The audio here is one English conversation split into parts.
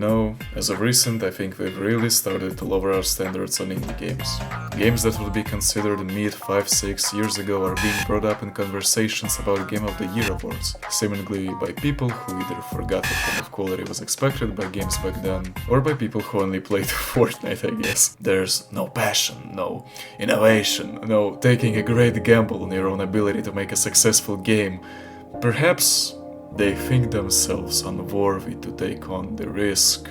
know, as of recent, I think we've really started to lower our standards on indie games. Games that would be considered mid 5-6 years ago are being brought up in conversations about Game of the Year awards, seemingly by people who either forgot what kind of quality was expected by games back then, or by people who only played Fortnite, I guess. There's no passion, no innovation, no taking a great gamble on your own ability to make a successful game. Perhaps they think themselves unworthy to take on the risk.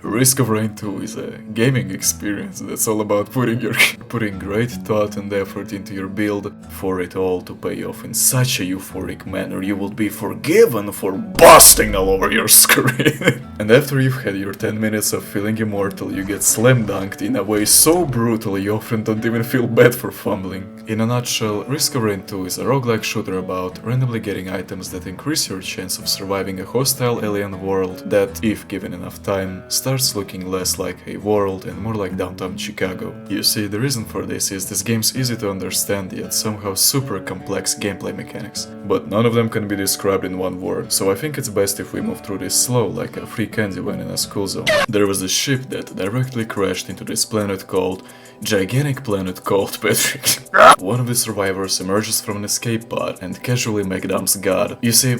Risk of Rain 2 is a gaming experience that's all about putting great thought and effort into your build for it all to pay off in such a euphoric manner you will be forgiven for busting all over your screen. And after you've had your 10 minutes of feeling immortal, you get slam dunked in a way so brutal you often don't even feel bad for fumbling. In a nutshell, Risk of Rain 2 is a roguelike shooter about randomly getting items that increase your chance of surviving a hostile alien world that, if given enough time, starts looking less like a world and more like downtown Chicago. You see, the reason for this is this game's easy to understand yet somehow super complex gameplay mechanics, but none of them can be described in one word, so I think it's best if we move through this slow like a free candy when in a school zone. There was a ship that directly crashed into this planet called Gigantic Planet called Patrick. One of the survivors emerges from an escape pod and casually McDumps God. You see,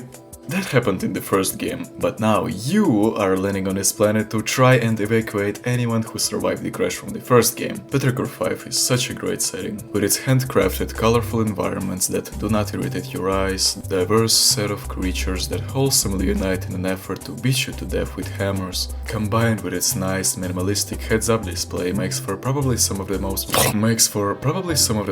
that happened in the first game, but now you are landing on this planet to try and evacuate anyone who survived the crash from the first game. Petrichor 5 is such a great setting, with its handcrafted, colorful environments that do not irritate your eyes, diverse set of creatures that wholesomely unite in an effort to beat you to death with hammers, combined with its nice, minimalistic heads-up display makes for probably some of the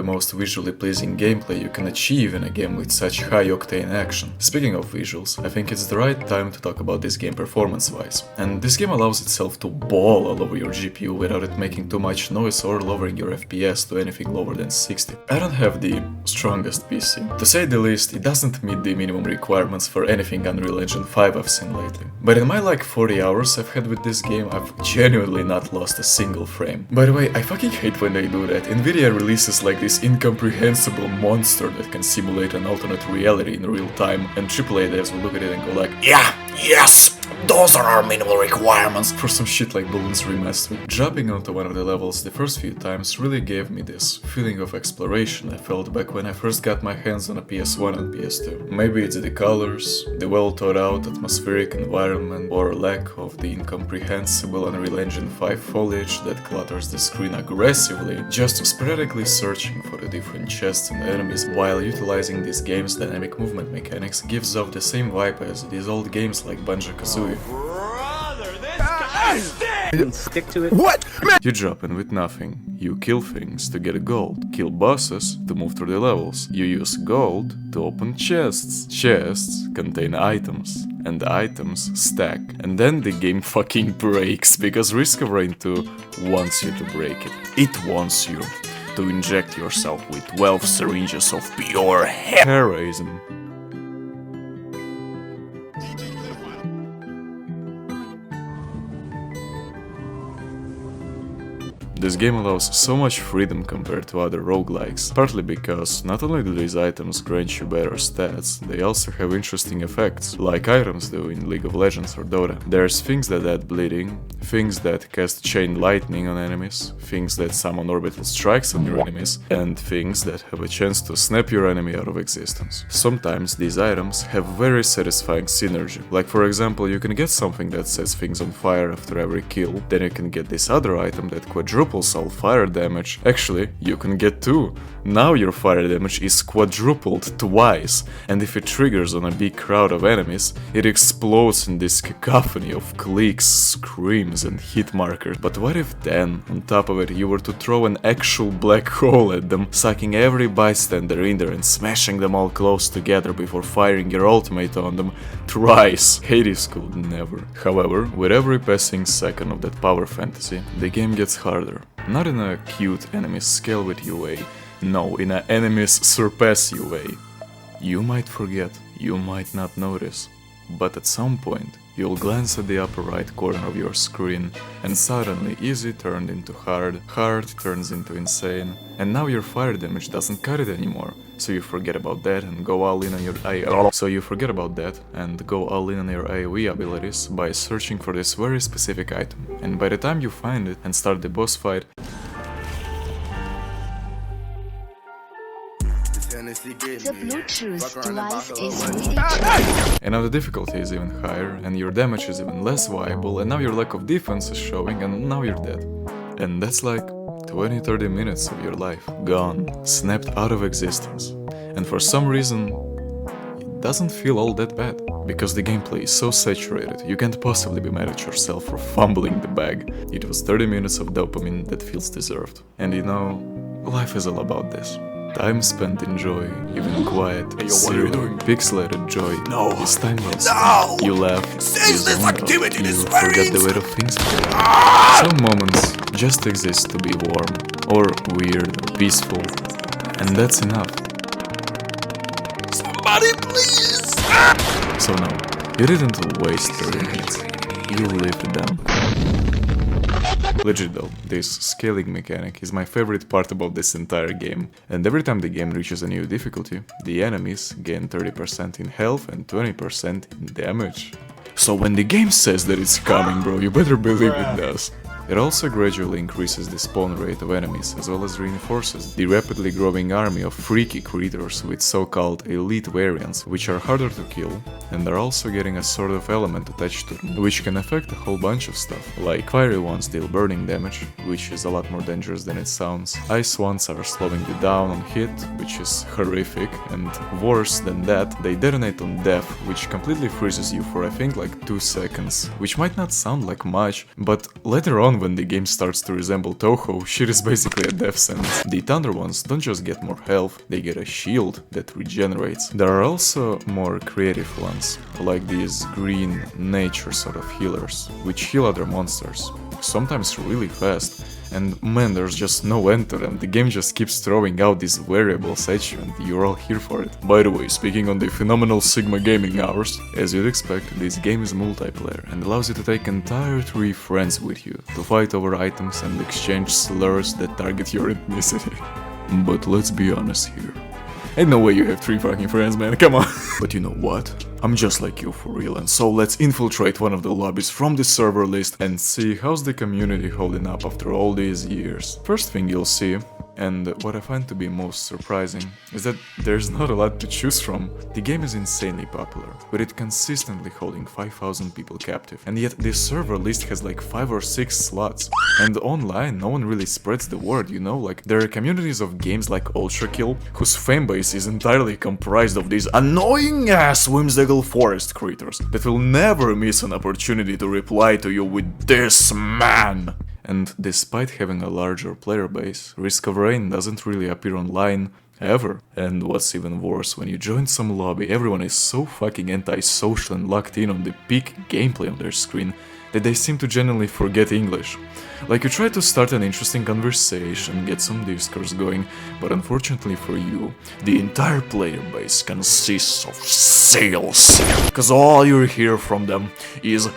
most visually pleasing gameplay you can achieve in a game with such high-octane action. Speaking of visuals, I think it's the right time to talk about this game performance-wise. And this game allows itself to ball all over your GPU without it making too much noise or lowering your FPS to anything lower than 60. I don't have the strongest PC. To say the least, it doesn't meet the minimum requirements for anything Unreal Engine 5 I've seen lately. But in my like 40 hours I've had with this game, I've genuinely not lost a single frame. By the way, I fucking hate when they do that. Nvidia releases like this incomprehensible monster that can simulate an alternate reality in real time, and AAA devs will look at it and go like, yeah, yes, those are our minimal requirements for some shit like Balloons Remastered. Jumping onto one of the levels the first few times really gave me this feeling of exploration I felt back when I first got my hands on a PS1 and PS2. Maybe it's the colors, the well thought out atmospheric environment, or lack of the incomprehensible Unreal Engine 5 foliage that clutters the screen aggressively, just sporadically searching for the different chests and enemies while utilizing this game's dynamic movement mechanics gives off the same vibe as these old games like Banjo-Kazooie. Stick to it. What? You drop in with nothing. You kill things to get gold. Kill bosses to move through the levels. You use gold to open chests. Chests contain items. And the items stack. And then the game fucking breaks, because Risk of Rain 2 wants you to break it. It wants you to inject yourself with 12 syringes of pure heroism. This game allows so much freedom compared to other roguelikes, partly because not only do these items grant you better stats, they also have interesting effects, like items do in League of Legends or Dota. There's things that add bleeding, things that cast chain lightning on enemies, things that summon orbital strikes on your enemies, and things that have a chance to snap your enemy out of existence. Sometimes these items have very satisfying synergy, like for example you can get something that sets things on fire after every kill, then you can get this other item that quadruples all fire damage. Actually, you can get two. Now your fire damage is quadrupled twice, and if it triggers on a big crowd of enemies, it explodes in this cacophony of clicks, screams and hit markers. But what if then, on top of it, you were to throw an actual black hole at them, sucking every bystander in there and smashing them all close together before firing your ultimate on them twice? Hades could never. However, with every passing second of that power fantasy, the game gets harder. Not in a cute enemies scale with you way, no, in a enemies surpass you way. You might forget, you might not notice, but at some point you'll glance at the upper right corner of your screen and suddenly easy turned into hard, hard turns into insane, and now your fire damage doesn't cut it anymore. So you forget about that and go all in on your AoE abilities by searching for this very specific item. And by the time you find it and start the boss fight, The Bluetooth device is ready. and now the difficulty is even higher, and your damage is even less viable, and now your lack of defense is showing, and now you're dead. And that's like 20-30 minutes of your life gone, snapped out of existence. And for some reason, it doesn't feel all that bad. Because the gameplay is so saturated, you can't possibly be mad at yourself for fumbling the bag. It was 30 minutes of dopamine that feels deserved. And you know, life is all about this. Time spent in joy, even quiet, serial, pixelated joy. No. Is time well No. spent. You laugh, Cease you this zone out, activity, you this forget very the weight of things. Some moments just exist to be warm, or weird, or peaceful, and that's enough. Somebody please! So no, you didn't waste 30 minutes, you lived them. Legit though, this scaling mechanic is my favorite part about this entire game, and every time the game reaches a new difficulty, the enemies gain 30% in health and 20% in damage. So when the game says that it's coming, bro, you better believe it does. It also gradually increases the spawn rate of enemies, as well as reinforces the rapidly growing army of freaky creatures with so-called elite variants, which are harder to kill, and are also getting a sort of element attached to them, which can affect a whole bunch of stuff, like fiery ones deal burning damage, which is a lot more dangerous than it sounds, ice ones are slowing you down on hit, which is horrific, and worse than that, they detonate on death, which completely freezes you for I think like 2 seconds, which might not sound like much, but later on when the game starts to resemble Toho, shit is basically a death sentence. The thunder ones don't just get more health, they get a shield that regenerates. There are also more creative ones, like these green nature sort of healers, which heal other monsters, sometimes really fast. And man, there's just no end to them, the game just keeps throwing out these variables at you and you're all here for it. By the way, speaking on the phenomenal Sigma gaming hours, as you'd expect, this game is multiplayer and allows you to take entire 3 friends with you to fight over items and exchange slurs that target your ethnicity. But let's be honest here. Ain't no way you have 3 fucking friends, man, come on. But you know what? I'm just like you for real, and so let's infiltrate one of the lobbies from the server list and see how's the community holding up after all these years. First thing you'll see, and what I find to be most surprising, is that there's not a lot to choose from. The game is insanely popular, with it consistently holding 5,000 people captive, and yet this server list has like 5 or 6 slots. And online, no one really spreads the word, you know, like there are communities of games like Ultra Kill, whose fanbase is entirely comprised of these annoying ass whimsical forest creatures that will never miss an opportunity to reply to you with this man. And despite having a larger player base, Risk of Rain doesn't really appear online ever. And what's even worse, when you join some lobby, everyone is so fucking antisocial and locked in on the peak gameplay on their screen that they seem to genuinely forget English. Like you try to start an interesting conversation, get some discourse going, but unfortunately for you, the entire player base consists of sales. Cause all you hear from them is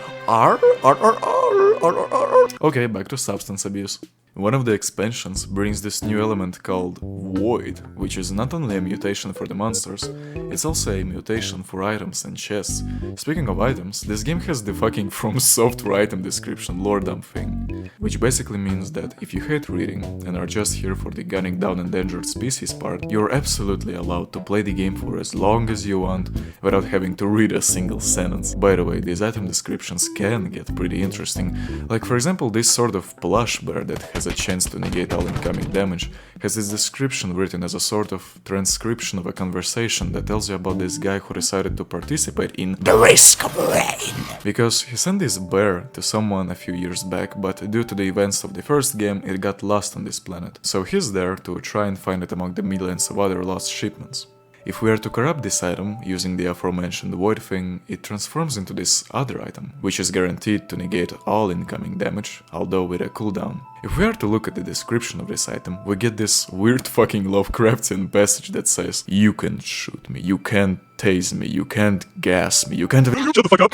Okay, back to substance abuse. One of the expansions brings this new element called Void, which is not only a mutation for the monsters, it's also a mutation for items and chests. Speaking of items, this game has the fucking From Software item description lore dump thing, which basically means that if you hate reading and are just here for the gunning down endangered species part, you're absolutely allowed to play the game for as long as you want without having to read a single sentence. By the way, these item descriptions can get pretty interesting, like for example this sort of plush bear that has a chance to negate all incoming damage, has its description written as a sort of transcription of a conversation that tells you about this guy who decided to participate in the Risk of Rain. Because he sent this bear to someone a few years back, but due to the events of the first game, it got lost on this planet. So he's there to try and find it among the millions of other lost shipments. If we are to corrupt this item using the aforementioned void thing, it transforms into this other item, which is guaranteed to negate all incoming damage, although with a cooldown. If we are to look at the description of this item, we get this weird fucking Lovecraftian passage that says, "You can shoot me, you can't tase me, you can't gas me, you can't shut the fuck up!"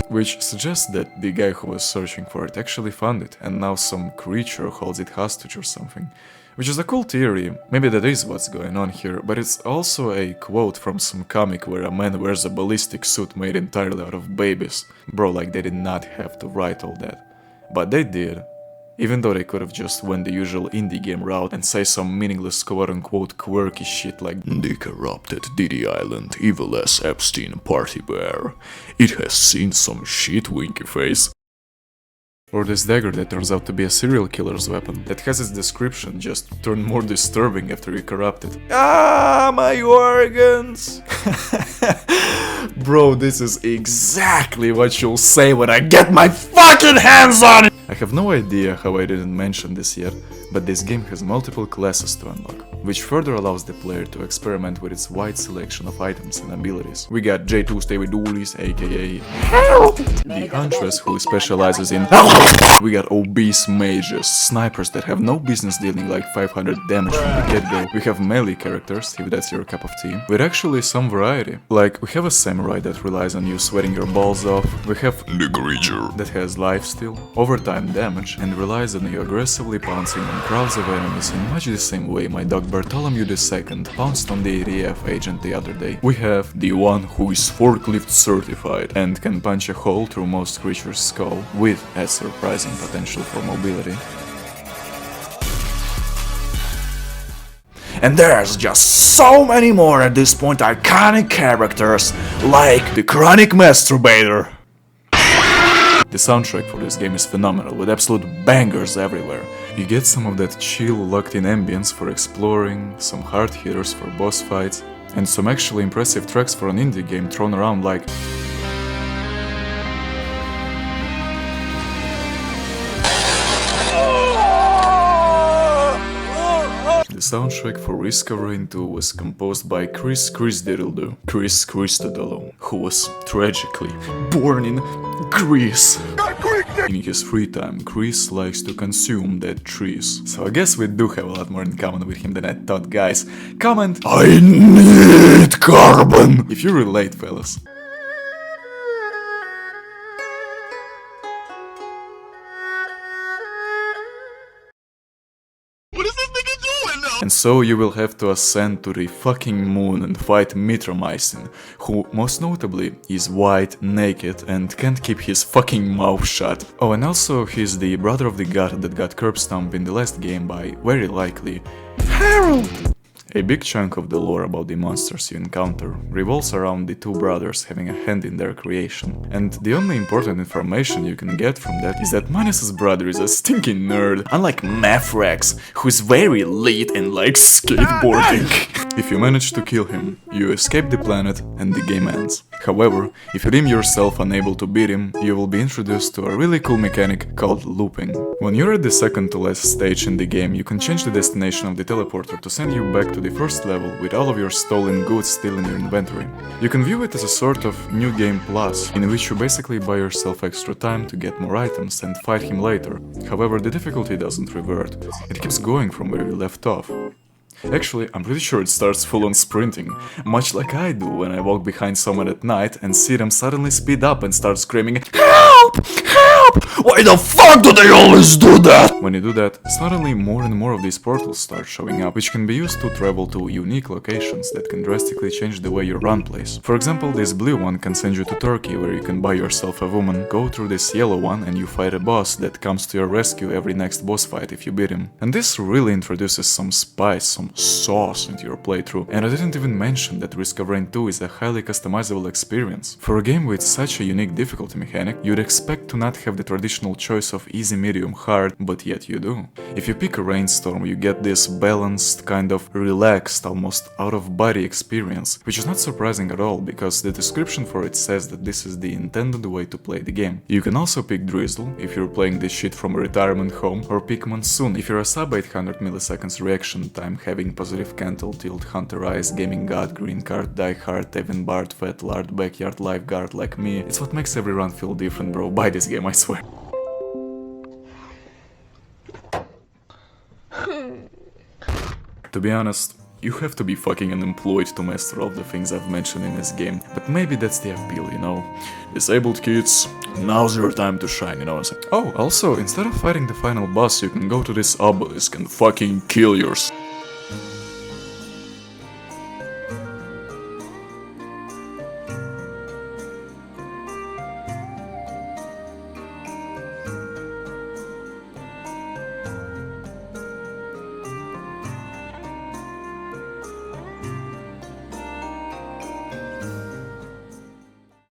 Which suggests that the guy who was searching for it actually found it, and now some creature holds it hostage or something. Which is a cool theory, maybe that is what's going on here, but it's also a quote from some comic where a man wears a ballistic suit made entirely out of babies. Bro, like they did not have to write all that. But they did. Even though they could have just went the usual indie game route and say some meaningless quote-unquote quirky shit like "The corrupted Diddy Island, evil as Epstein party bear. It has seen some shit, winky face." Or this dagger that turns out to be a serial killer's weapon, that has its description just turned more disturbing after you corrupt it. Ah, my organs! Bro, this is exactly what you'll say when I get my fucking hands on it! I have no idea how I didn't mention this yet, but this game has multiple classes to unlock, which further allows the player to experiment with its wide selection of items and abilities. We got J2 Stay with Doolies, aka the Huntress, who specializes in we got obese mages, snipers that have no business dealing like 500 damage from the get-go. We have melee characters, if that's your cup of tea, with actually some variety. Like, we have a samurai that relies on you sweating your balls off, we have the creature that has lifesteal, overtime damage, and relies on you aggressively pouncing on crowds of enemies in much the same way my dog Bartholomew II pounced on the ADF agent the other day. We have the one who is forklift certified and can punch a hole through most creatures' skull with a surprising potential for mobility. And there's just so many more at this point iconic characters, like the Chronic Masturbator. The soundtrack for this game is phenomenal, with absolute bangers everywhere. You get some of that chill, locked-in ambience for exploring, some hard hitters for boss fights, and some actually impressive tracks for an indie game thrown around like The soundtrack for Discovering 2 was composed by Chris Christodoulou, who was tragically born in Greece. In his free time, Chris likes to consume dead trees. So I guess we do have a lot more in common with him than I thought, guys. Comment I need carbon if you relate, fellas. And so you will have to ascend to the fucking moon and fight Mitromycin, who most notably is white, naked, and can't keep his fucking mouth shut. Oh, and also he's the brother of the god that got curb stomped in the last game by, very likely, Harold! A big chunk of the lore about the monsters you encounter revolves around the two brothers having a hand in their creation, and the only important information you can get from that is that Manus's brother is a stinking nerd, unlike Mathrax, who's very lit and likes skateboarding. If you manage to kill him, you escape the planet and the game ends. However, if you deem yourself unable to beat him, you will be introduced to a really cool mechanic called looping. When you're at the second to last stage in the game, you can change the destination of the teleporter to send you back to the first level with all of your stolen goods still in your inventory. You can view it as a sort of New Game Plus, in which you basically buy yourself extra time to get more items and fight him later. However, the difficulty doesn't revert, it keeps going from where you left off. Actually, I'm pretty sure it starts full-on sprinting, much like I do when I walk behind someone at night and see them suddenly speed up and start screaming, "Help! Help! Why the fuck do they always do that?" When you do that, suddenly more and more of these portals start showing up, which can be used to travel to unique locations that can drastically change the way you run plays. For example, this blue one can send you to Turkey, where you can buy yourself a woman, go through this yellow one and you fight a boss that comes to your rescue every next boss fight if you beat him. And this really introduces some spice, some sauce into your playthrough, and I didn't even mention that Discovering 2 is a highly customizable experience. For a game with such a unique difficulty mechanic, you'd expect to not have the traditional choice of easy, medium, hard, but yet you do. If you pick a Rainstorm, you get this balanced, kind of relaxed, almost out-of-body experience, which is not surprising at all, because the description for it says that this is the intended way to play the game. You can also pick Drizzle, if you're playing this shit from a retirement home, or pick Monsoon, if you're a sub 800 milliseconds reaction time having positive Cantle, Tilt, Hunter Eyes, Gaming God, Green Card, Die Hard, Tevin Bart, Fat Lard, Backyard Lifeguard like me. It's what makes every run feel different, bro. Buy this game, I swear. To be honest, You have to be fucking unemployed to master all the things I've mentioned in this game, but maybe that's the appeal, you know? Disabled kids, now's your time to shine, you know what I'm saying? Oh, also, instead of fighting the final boss, you can go to this obelisk and fucking kill yourself.